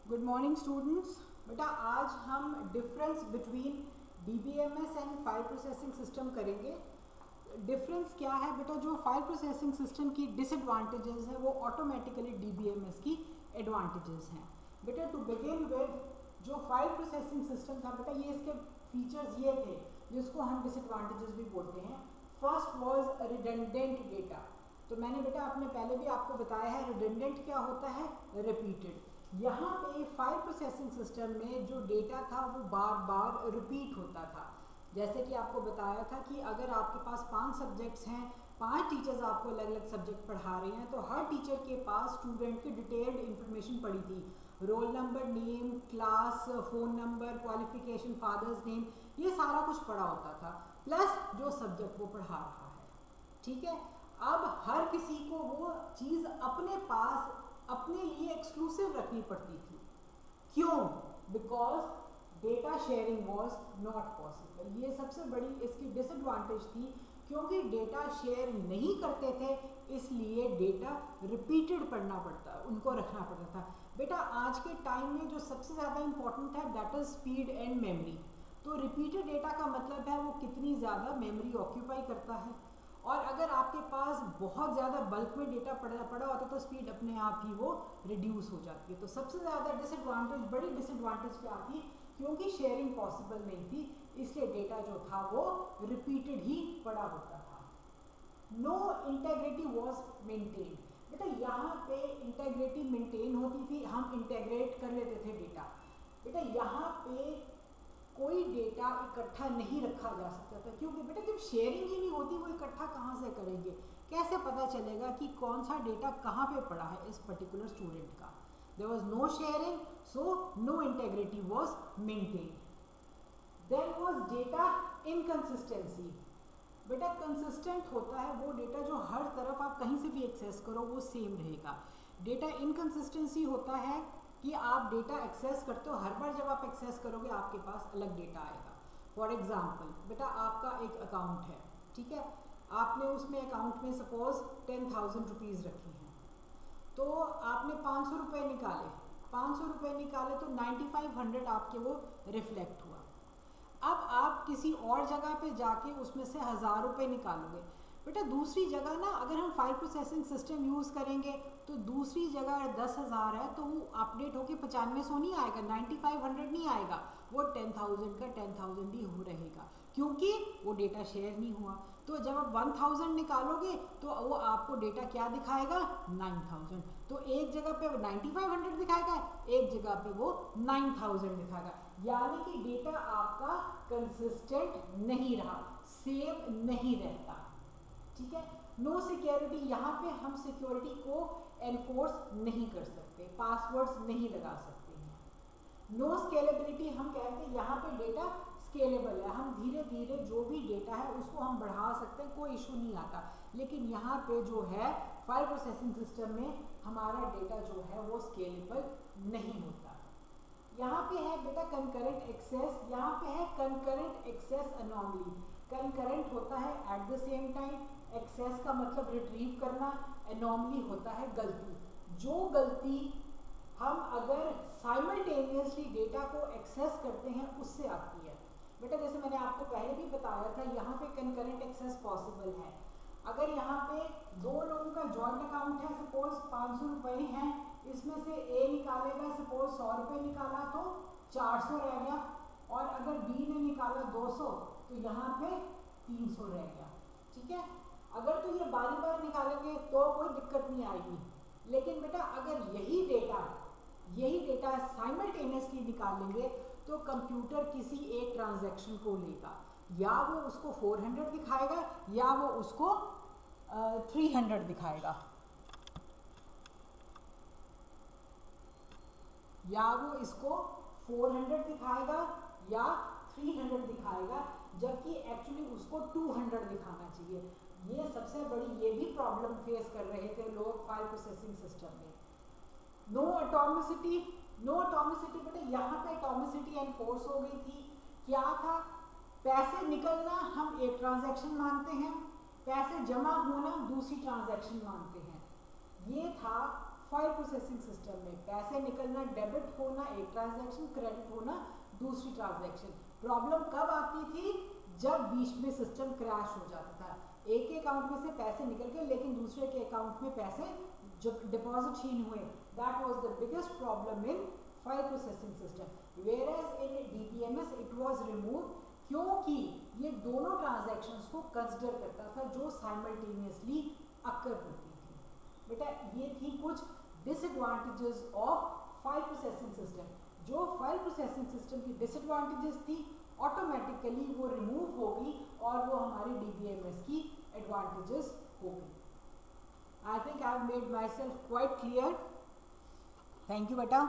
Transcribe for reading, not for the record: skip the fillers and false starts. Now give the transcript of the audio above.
Good morning students. बेटा आज हम difference between DBMS and file processing system करेंगे। डिफरेंस क्या है बेटा? जो फाइल प्रोसेसिंग सिस्टम की डिसएडवांटेजेस हैं वो ऑटोमेटिकली DBMS की एडवांटेजेस हैं। बेटा टू बिगिन विद, जो फाइल प्रोसेसिंग सिस्टम था बेटा, ये इसके फीचर्स ये थे जिसको हम डिसएडवांटेजेस भी बोलते हैं। First was redundant data. तो मैंने बेटा आपने पहले भी आपको बताया है रिडंडेंट क्या होता है, रिपीटेड। यहाँ पे फाइल प्रोसेसिंग सिस्टम में जो डेटा था वो बार बार रिपीट होता था। जैसे कि आपको बताया था कि अगर आपके पास 5 सब्जेक्ट्स हैं, 5 टीचर्स आपको अलग अलग सब्जेक्ट पढ़ा रहे हैं, तो हर टीचर के पास स्टूडेंट की डिटेल्ड इंफॉर्मेशन पड़ी थी। Roll number, name, class, phone number, qualification, father's name, ये सारा कुछ पढ़ा होता था, प्लस जो सब्जेक्ट वो पढ़ा रहा है। ठीक है। अब हर किसी को वो चीज़ अपने पास अपने लिए एक्सक्लूसिव रखनी पड़ती थी। क्यों? Because data sharing was not possible. ये सबसे बड़ी इसकी डिसएडवांटेज थी, क्योंकि डेटा शेयर नहीं करते थे, इसलिए डेटा रिपीटेड पढ़ना पड़ता, उनको रखना पड़ता था। बेटा आज के टाइम में जो सबसे ज़्यादा इंपॉर्टेंट है that is speed and memory. तो रिपीटेड डेटा का मतलब है वो कितनी ज़्यादा मेमोरी ऑक्यूपाई करता है, और अगर आपके पास बहुत ज़्यादा बल्क में डेटा पड़ा होता तो स्पीड अपने आप ही वो रिड्यूस हो जाती है। तो सबसे ज़्यादा डिसएडवांटेज, बड़ी डिसएडवांटेज क्या थी? क्योंकि शेयरिंग पॉसिबल नहीं थी, इसलिए डेटा जो था वो रिपीटेड ही पड़ा होता था। No integrity was maintain. बेटा यहाँ पे इंटेग्रिटी मेंटेन होती थी, हम इंटेग्रेट कर लेते थे डेटा। बेटा यहाँ पे कोई डेटा इकट्ठा नहीं रखा जा सकता था, क्योंकि बेटा जब शेयरिंग ही नहीं होती, वो इकट्ठा कहाँ से करेंगे? कैसे पता चलेगा कि कौन सा डेटा कहाँ पे पड़ा है इस पर्टिकुलर स्टूडेंट का? There was no sharing, so no integrity was maintained. There was data inconsistency. बेटा कंसिस्टेंट होता है वो डेटा जो हर तरफ आप कहीं से भी एक्सेस करो वो सेम रहेगा। डेटा इनकंसिस्टेंसी होता है कि आप डेटा एक्सेस करते हो, हर बार जब आप एक्सेस करोगे आपके पास अलग डेटा आएगा। फॉर एग्जांपल बेटा आपका एक अकाउंट है, ठीक है, आपने उसमें अकाउंट में सपोज 10,000 रुपीज़ रखी हैं, तो आपने 500 रुपये निकाले, 500 रुपये निकाले तो 9500 आपके वो रिफ्लेक्ट हुआ। अब आप किसी और जगह पे जाके उसमें से 1000 रुपये निकालोगे। बेटा दूसरी जगह ना, अगर हम फाइल प्रोसेसिंग सिस्टम यूज़ करेंगे तो दूसरी जगह 10,000 है तो वो अपडेट होके 9500 नहीं आएगा, 9500 नहीं आएगा, वो 10,000 का 10,000 ही हो रहेगा, क्योंकि वो डेटा शेयर नहीं हुआ। तो जब आप 1000 निकालोगे तो वो आपको डेटा क्या दिखाएगा? 9000। तो एक जगह पे 9500 दिखाएगा, एक जगह पे वो 9000 दिखाएगा, यानी कि डेटा आपका कंसिस्टेंट नहीं रहा, सेम नहीं रहता। ठीक है। नो सिक्योरिटी, यहाँ पे हम सिक्योरिटी को एनफोर्स नहीं कर सकते, पासवर्ड्स नहीं लगा सकते हैं। नो स्केलेबिलिटी, हम कहते हैं यहाँ पे डेटा स्केलेबल है, हम धीरे धीरे जो भी डेटा है उसको हम बढ़ा सकते हैं, कोई इशू नहीं आता। लेकिन यहाँ पे जो है फाइल प्रोसेसिंग सिस्टम में हमारा डेटा जो है वो स्केलेबल नहीं होता। यहाँ पे है बेटा कंकरेंट एक्सेस, यहाँ पे है कंकरेंट एक्सेस अनोमली। कंकरेंट होता है at the same time, access का मतलब रिट्रीव करना, एनोमली होता है गलती। जो गलती हम अगर साइमल्टेनियसली डेटा को एक्सेस करते हैं उससे आती है। बेटा जैसे मैंने आपको पहले भी बताया था, यहाँ पे कंकरेंट एक्सेस पॉसिबल है। अगर यहाँ पे दो लोगों का जॉइंट अकाउंट है, सपोज 500 रुपये हैं, इसमें से ए निकालेगा, सपोज 100 रुपये निकाला तो 400 रह गया, और अगर बी ने निकाला 200 तो यहाँ पे 300 रह गया। ठीक है। अगर तो ये बारी बारी निकालेंगे तो कोई दिक्कत नहीं आएगी, लेकिन बेटा अगर यही डेटा साइमल्टेनियसली निकालेंगे तो कंप्यूटर किसी एक ट्रांजैक्शन को लेगा, या वो उसको 400 दिखाएगा या वो उसको 300 दिखाएगा, या वो इसको 400 दिखाएगा या 300 दिखाएगा, जबकि एक्चुअली उसको 200 दिखाना चाहिए। ये सबसे बड़ी ये भी प्रॉब्लम फेस कर रहे थे लोग फाइल प्रोसेसिंग सिस्टम में। नो एटॉमिसिटी, नो एटॉमिसिटी, बेटा यहाँ पे एटॉमिसिटी एनफोर्स हो गई थी। क्या था? पैसे निकलना हम एक ट्रांजैक्शन मानते हैं, पैसे जमा होना दूसरी ट्रांजैक्शन मानते हैं। ये था फाइल प्रोसेसिंग सिस्टम में पैसे निकलना, डेबिट होना एक ट्रांजैक्शन, क्रेडिट होना दूसरी ट्रांजैक्शन। प्रॉब्लम कब आती थी? जब बीच में सिस्टम क्रैश हो जाता था, एक के अकाउंट में से पैसे निकल गए लेकिन दूसरे के अकाउंट में पैसे जो डिपॉजिट ही नहीं हुए। That was the biggest problem in file processing system. Whereas in DBMS it was remove, क्योंकि ये दोनों ट्रांजैक्शंस को कंसिडर करता था जो साइमल्टेनियसली अकर होती थी। बेटा ये थी कुछ disadvantages of file processing system. जो फाइल प्रोसेसिंग सिस्टम की डिसएडवांटेजेस थी ऑटोमेटिकली वो रिमूव हो गई और वो हमारी डीबीएमएस की एडवांटेजेस हो गई। I think I have made my self quite clear. Thank you बेटा।